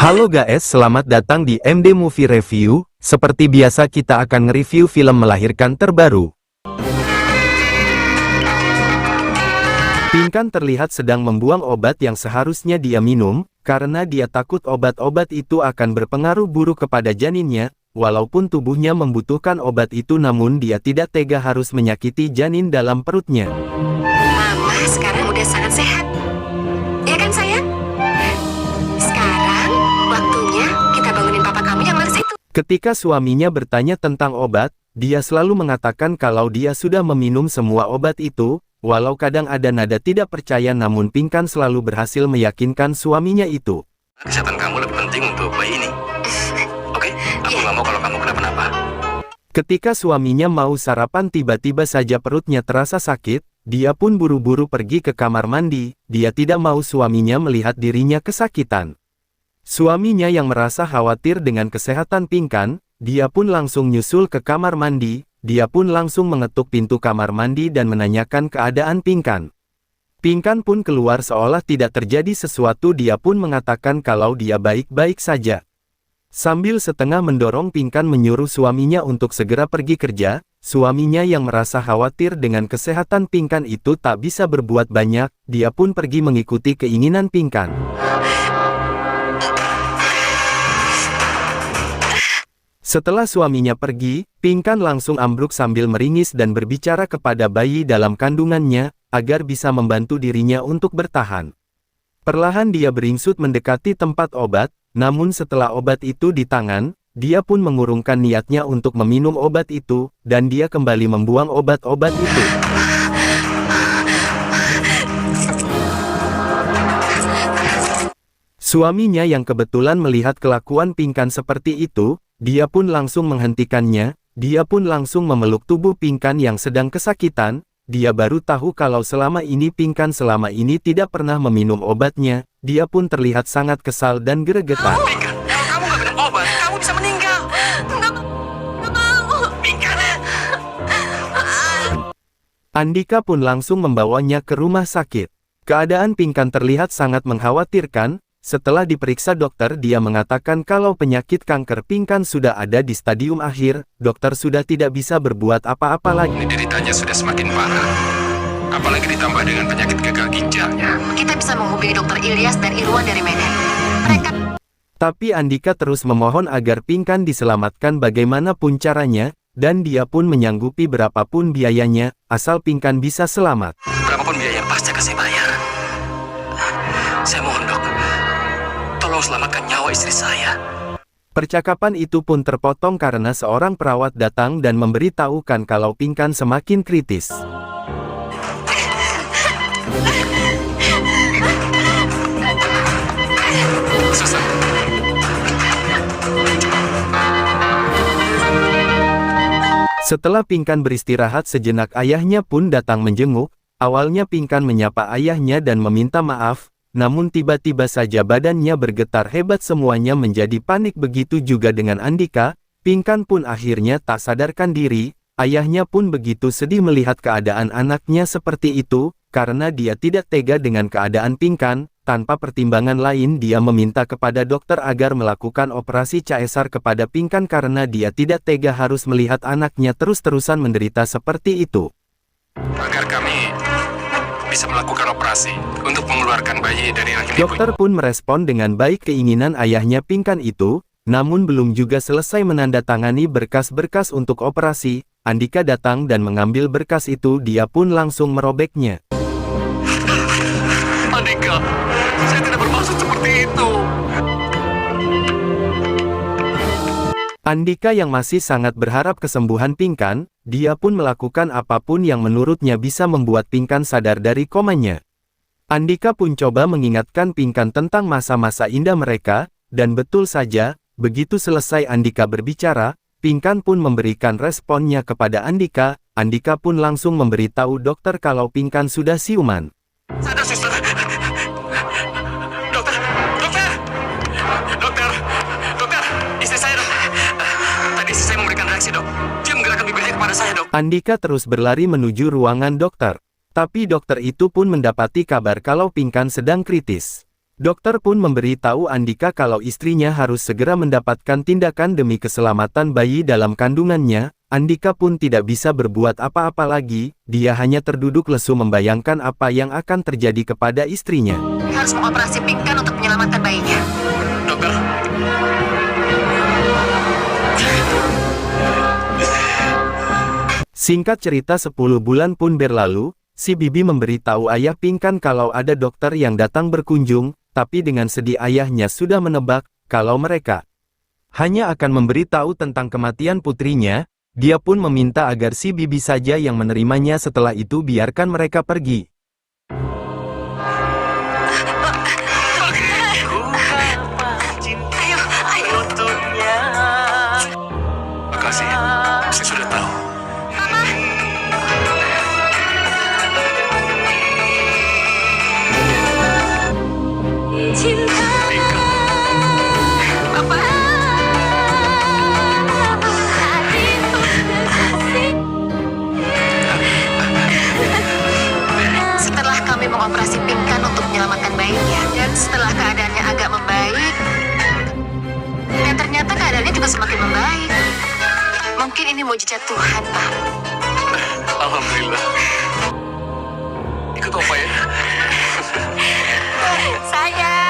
Halo guys, selamat datang di MD Movie Review. Seperti biasa kita akan nge-review film melahirkan terbaru. Pinkan terlihat sedang membuang obat yang seharusnya dia minum, karena dia takut obat-obat itu akan berpengaruh buruk kepada janinnya. Walaupun tubuhnya membutuhkan obat itu, namun dia tidak tega harus menyakiti janin dalam perutnya. Mama sekarang udah sangat sehat. Ya kan sayang? Sekarang waktunya kita bangunin papa kamu yang laris itu. Ketika suaminya bertanya tentang obat, dia selalu mengatakan kalau dia sudah meminum semua obat itu. Walau kadang ada nada tidak percaya, namun Pinkan selalu berhasil meyakinkan suaminya itu. Kesehatan kamu lebih penting untuk bayi ini. Oke? Aku nggak mau kalau kamu kenapa-napa. Ketika suaminya mau sarapan, tiba-tiba saja perutnya terasa sakit. Dia pun buru-buru pergi ke kamar mandi. Dia tidak mau suaminya melihat dirinya kesakitan. Suaminya yang merasa khawatir dengan kesehatan Pinkan, dia pun langsung nyusul ke kamar mandi. Dia pun langsung mengetuk pintu kamar mandi dan menanyakan keadaan Pinkan. Pinkan pun keluar seolah tidak terjadi sesuatu. Dia pun mengatakan kalau dia baik-baik saja. Sambil setengah mendorong Pinkan menyuruh suaminya untuk segera pergi kerja, suaminya yang merasa khawatir dengan kesehatan Pinkan itu tak bisa berbuat banyak. Dia pun pergi mengikuti keinginan Pinkan. Setelah suaminya pergi, Pinkan langsung ambruk sambil meringis dan berbicara kepada bayi dalam kandungannya, agar bisa membantu dirinya untuk bertahan. Perlahan dia beringsut mendekati tempat obat, namun setelah obat itu di tangan, dia pun mengurungkan niatnya untuk meminum obat itu, dan dia kembali membuang obat-obat itu. Suaminya yang kebetulan melihat kelakuan Pinkan seperti itu, dia pun langsung menghentikannya. Dia pun langsung memeluk tubuh Pinkan yang sedang kesakitan. Dia baru tahu kalau selama ini Pinkan tidak pernah meminum obatnya. Dia pun terlihat sangat kesal dan gregetan. Pinkan, kalau kamu nggak minum obat, kamu bisa meninggal. Nggak mau. Pinkan. Andika pun langsung membawanya ke rumah sakit. Keadaan Pinkan terlihat sangat mengkhawatirkan. Setelah diperiksa dokter, dia mengatakan kalau penyakit kanker Pinkan sudah ada di stadium akhir. Dokter sudah tidak bisa berbuat apa-apa lagi. Ini deritanya sudah semakin parah. Apalagi ditambah dengan penyakit gagal ginjalnya. Kita bisa menghubungi dokter Ilyas dan Irwan dari Medan. Mereka... Tapi Andika terus memohon agar Pinkan diselamatkan bagaimanapun caranya, dan dia pun menyanggupi berapapun biayanya, asal Pinkan bisa selamat. Berapapun biaya yang pasti akan saya bayar. Saya mohon dok, tolong selamatkan nyawa istri saya. Percakapan itu pun terpotong karena seorang perawat datang dan memberitahukan kalau Pinkan semakin kritis. Suster. Setelah Pinkan beristirahat sejenak, ayahnya pun datang menjenguk. Awalnya Pinkan menyapa ayahnya dan meminta maaf, namun tiba-tiba saja badannya bergetar hebat, semuanya menjadi panik. Begitu juga dengan Andika. Pinkan pun akhirnya tak sadarkan diri. Ayahnya pun begitu sedih melihat keadaan anaknya seperti itu, karena dia tidak tega dengan keadaan Pinkan. Tanpa pertimbangan lain, dia meminta kepada dokter agar melakukan operasi caesar kepada Pinkan karena dia tidak tega harus melihat anaknya terus-terusan menderita seperti itu. Agar kami bisa melakukan operasi untuk mengeluarkan bayi dari rahim ibu. Dokter pun merespon dengan baik keinginan ayahnya Pinkan itu, namun belum juga selesai menandatangani berkas-berkas untuk operasi, Andika datang dan mengambil berkas itu. Dia pun langsung merobeknya. Andika, saya tidak bermaksud seperti itu. Andika yang masih sangat berharap kesembuhan Pinkan, dia pun melakukan apapun yang menurutnya bisa membuat Pinkan sadar dari komanya. Andika pun coba mengingatkan Pinkan tentang masa-masa indah mereka, dan betul saja, begitu selesai Andika berbicara, Pinkan pun memberikan responnya kepada Andika. Andika pun langsung memberitahu dokter kalau Pinkan sudah siuman. Sadar suster. Dokter, istri saya dok. Tadi istri saya memberikan reaksi dok. Dia menggerakkan bibirnya kepada saya dok. Andika terus berlari menuju ruangan dokter. Tapi dokter itu pun mendapati kabar kalau Pinkan sedang kritis. Dokter pun memberitahu Andika kalau istrinya harus segera mendapatkan tindakan demi keselamatan bayi dalam kandungannya. Andika pun tidak bisa berbuat apa-apa lagi, dia hanya terduduk lesu membayangkan apa yang akan terjadi kepada istrinya. Harus mengoperasi pingkan untuk menyelamatkan bayinya. Dokter, Singkat cerita 10 bulan pun berlalu, si Bibi memberitahu ayah Pingkan kalau ada dokter yang datang berkunjung, tapi dengan sedih ayahnya sudah menebak, kalau mereka hanya akan memberitahu tentang kematian putrinya, dia pun meminta agar si Bibi saja yang menerimanya setelah itu biarkan mereka pergi. Ayo, ayo. makasih. Saya sudah tahu. Papa. Setelah kami mengoperasi pingkan untuk menyelamatkan bayinya, dan setelah keadaannya agak membaik, dan ternyata keadaannya juga semakin membaik. Mungkin ini mujizat Tuhan, Pak. Alhamdulillah. Ikut Opa ya. Sayang.